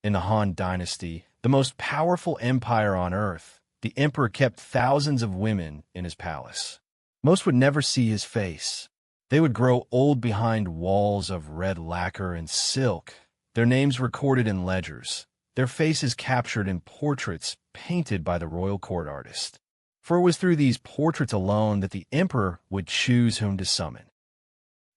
In the Han Dynasty, the most powerful empire on earth, the emperor kept thousands of women in his palace. Most would never see his face. They would grow old behind walls of red lacquer and silk, their names recorded in ledgers, their faces captured in portraits painted by the royal court artist. For it was through these portraits alone that the emperor would choose whom to summon.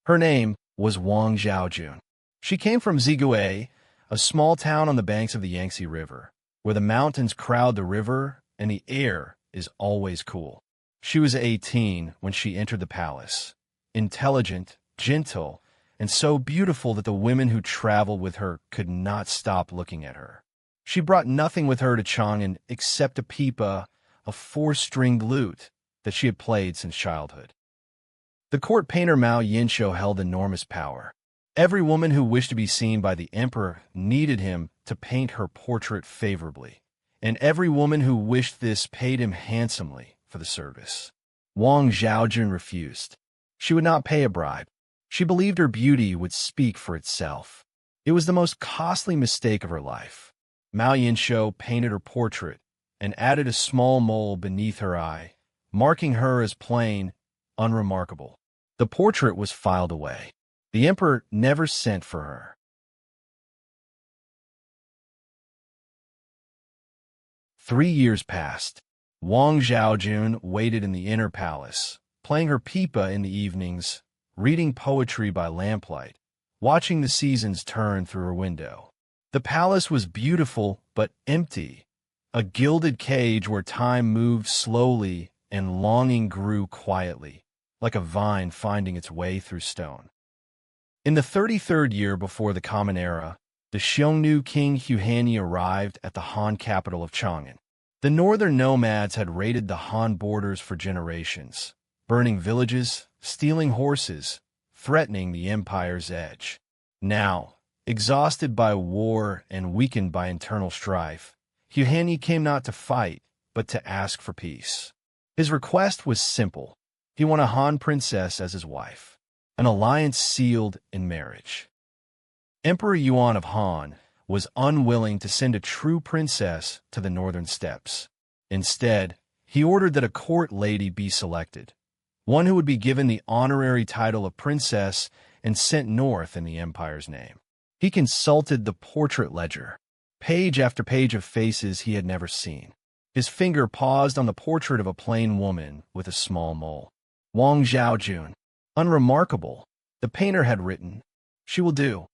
Her name was Wang Zhaojun. She came from Zigue, a small town on the banks of the Yangtze River, where the mountains crowd the river and the air is always cool. She was 18 when she entered the palace, intelligent, gentle, and so beautiful that the women who traveled with her could not stop looking at her. She brought nothing with her to Chang'an except a pipa, a four-stringed lute that she had played since childhood. The court painter Mao Yinshu held enormous power. Every woman who wished to be seen by the emperor needed him to paint her portrait favorably, and every woman who wished this paid him handsomely for the service. Wang Zhaojun refused. She would not pay a bribe. She believed her beauty would speak for itself. It was the most costly mistake of her life. Mao Yinshu painted her portrait and added a small mole beneath her eye, marking her as plain, unremarkable. The portrait was filed away. The emperor never sent for her. 3 years passed. Wang Zhaojun waited in the inner palace, playing her pipa in the evenings, reading poetry by lamplight, watching the seasons turn through her window. The palace was beautiful but empty, a gilded cage where time moved slowly and longing grew quietly, like a vine finding its way through stone. In the 33rd year before the Common Era, the Xiongnu king Huani arrived at the Han capital of Chang'an. The northern nomads had raided the Han borders for generations, burning villages, stealing horses, threatening the empire's edge. Now, exhausted by war and weakened by internal strife, Huani came not to fight, but to ask for peace. His request was simple. He wanted a Han princess as his wife, an alliance sealed in marriage. Emperor Yuan of Han was unwilling to send a true princess to the northern steppes. Instead, he ordered that a court lady be selected, one who would be given the honorary title of princess and sent north in the empire's name. He consulted the portrait ledger, page after page of faces he had never seen. His finger paused on the portrait of a plain woman with a small mole. Wang Zhaojun. Unremarkable, the painter had written. She will do.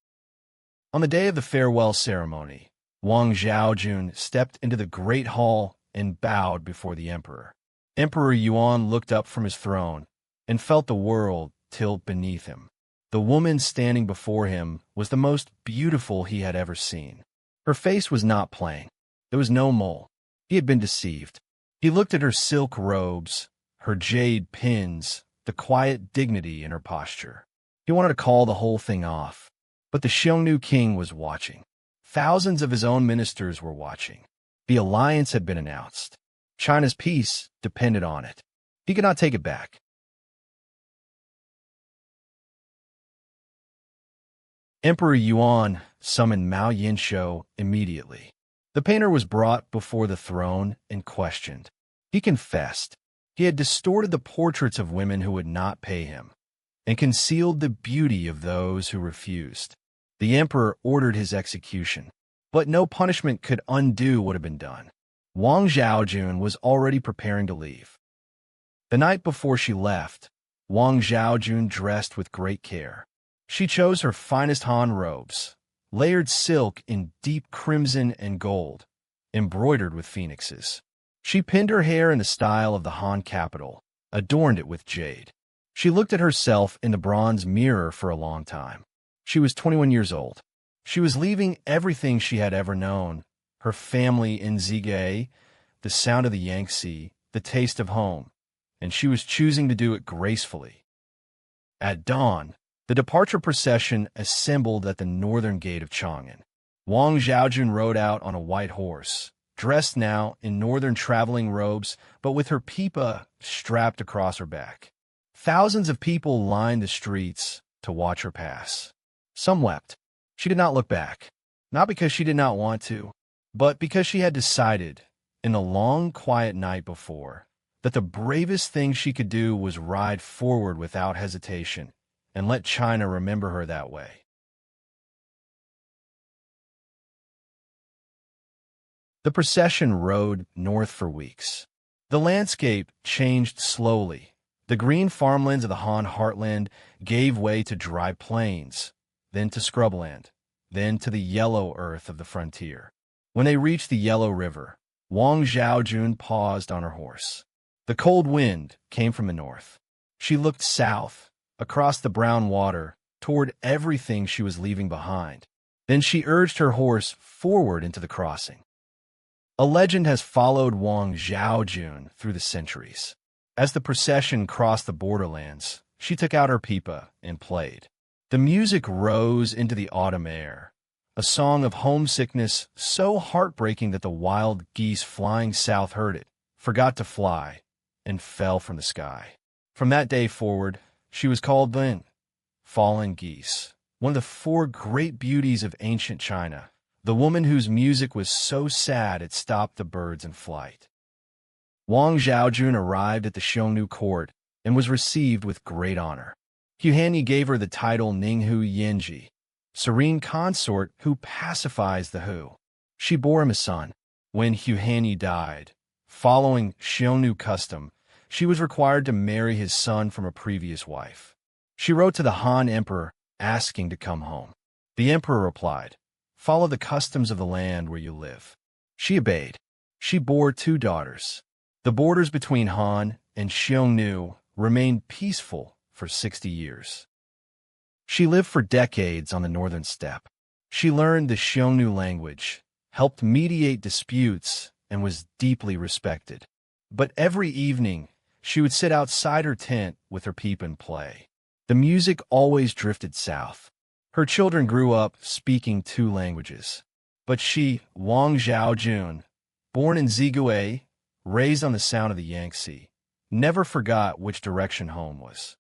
On the day of the farewell ceremony, Wang Zhaojun stepped into the great hall and bowed before the emperor. Emperor Yuan looked up from his throne and felt the world tilt beneath him. The woman standing before him was the most beautiful he had ever seen. Her face was not plain. There was no mole. He had been deceived. He looked at her silk robes, her jade pins, the quiet dignity in her posture. He wanted to call the whole thing off. But the Xiongnu king was watching. Thousands of his own ministers were watching. The alliance had been announced. China's peace depended on it. He could not take it back. Emperor Yuan summoned Mao Yinshu immediately. The painter was brought before the throne and questioned. He confessed. He had distorted the portraits of women who would not pay him, and concealed the beauty of those who refused. The emperor ordered his execution, but no punishment could undo what had been done. Wang Zhaojun was already preparing to leave. The night before she left, Wang Zhaojun dressed with great care. She chose her finest Han robes, layered silk in deep crimson and gold, embroidered with phoenixes. She pinned her hair in the style of the Han capital, adorned it with jade. She looked at herself in the bronze mirror for a long time. She was 21 years old. She was leaving everything she had ever known, her family in Zigay, the sound of the Yangtze, the taste of home, and she was choosing to do it gracefully. At dawn, the departure procession assembled at the northern gate of Chang'an. Wang Zhaojun rode out on a white horse, dressed now in northern traveling robes, but with her pipa strapped across her back. Thousands of people lined the streets to watch her pass. Some wept. She did not look back. not because she did not want to, but because she had decided, in the long, quiet night before, that the bravest thing she could do was ride forward without hesitation and let China remember her that way. The procession rode north for weeks. The landscape changed slowly. The green farmlands of the Han heartland gave way to dry plains, then to scrubland, then to the yellow earth of the frontier. When they reached the Yellow River, Wang Zhaojun paused on her horse. The cold wind came from the north. She looked south, across the brown water, toward everything she was leaving behind. Then she urged her horse forward into the crossing. A legend has followed Wang Zhaojun through the centuries. As the procession crossed the borderlands, she took out her pipa and played. The music rose into the autumn air, a song of homesickness so heartbreaking that the wild geese flying south heard it, forgot to fly, and fell from the sky. From that day forward, she was called the Fallen Geese, one of the four great beauties of ancient China, the woman whose music was so sad it stopped the birds in flight. Wang Zhaojun arrived at the Xiongnu court and was received with great honor. Huhanyi gave her the title Ninghu Yinji, serene consort who pacifies the Hu. She bore him a son. When Huhanyi died, following Xiongnu custom, she was required to marry his son from a previous wife. She wrote to the Han emperor asking to come home. The emperor replied, "Follow the customs of the land where you live." She obeyed. She bore 2 daughters. The borders between Han and Xiongnu remained peaceful for 60 years. She lived for decades on the northern steppe. She learned the Xiongnu language, helped mediate disputes, and was deeply respected. But every evening, she would sit outside her tent with her pipa and play. The music always drifted south. Her children grew up speaking 2 languages. But she, Wang Zhaojun, born in Zigue, raised on the sound of the Yangtze, never forgot which direction home was.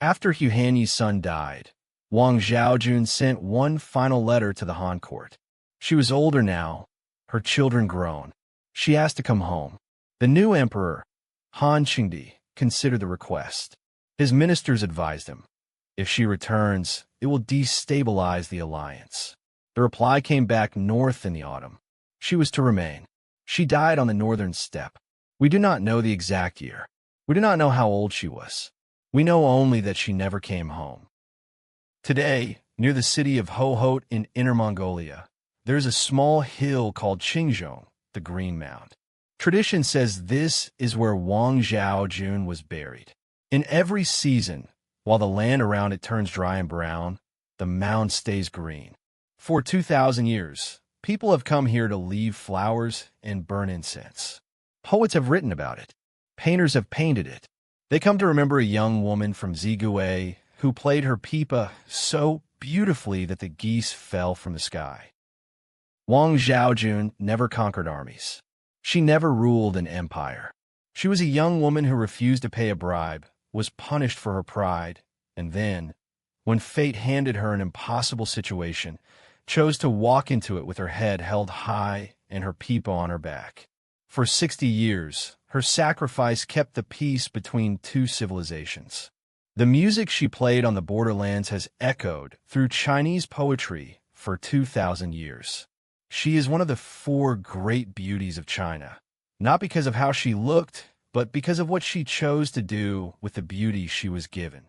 After Huhanyi's son died, Wang Zhaojun sent one final letter to the Han court. She was older now, her children grown. She asked to come home. The new emperor, Han Qingdi, considered the request. His ministers advised him, if she returns, it will destabilize the alliance. The reply came back north in the autumn. She was to remain. She died on the northern steppe. We do not know the exact year. We do not know how old she was. We know only that she never came home. Today, near the city of Hohhot in Inner Mongolia, there is a small hill called Qingzhong, the Green Mound. Tradition says this is where Wang Zhaojun was buried. In every season, while the land around it turns dry and brown, the mound stays green. For 2,000 years, people have come here to leave flowers and burn incense. Poets have written about it. Painters have painted it. They come to remember a young woman from Zigue who played her pipa so beautifully that the geese fell from the sky. Wang Zhaojun never conquered armies. She never ruled an empire. She was a young woman who refused to pay a bribe, was punished for her pride, and then, when fate handed her an impossible situation, chose to walk into it with her head held high and her pipa on her back. For 60 years, her sacrifice kept the peace between 2 civilizations. The music she played on the borderlands has echoed through Chinese poetry for 2,000 years. She is one of the 4 great beauties of China, not because of how she looked, but because of what she chose to do with the beauty she was given.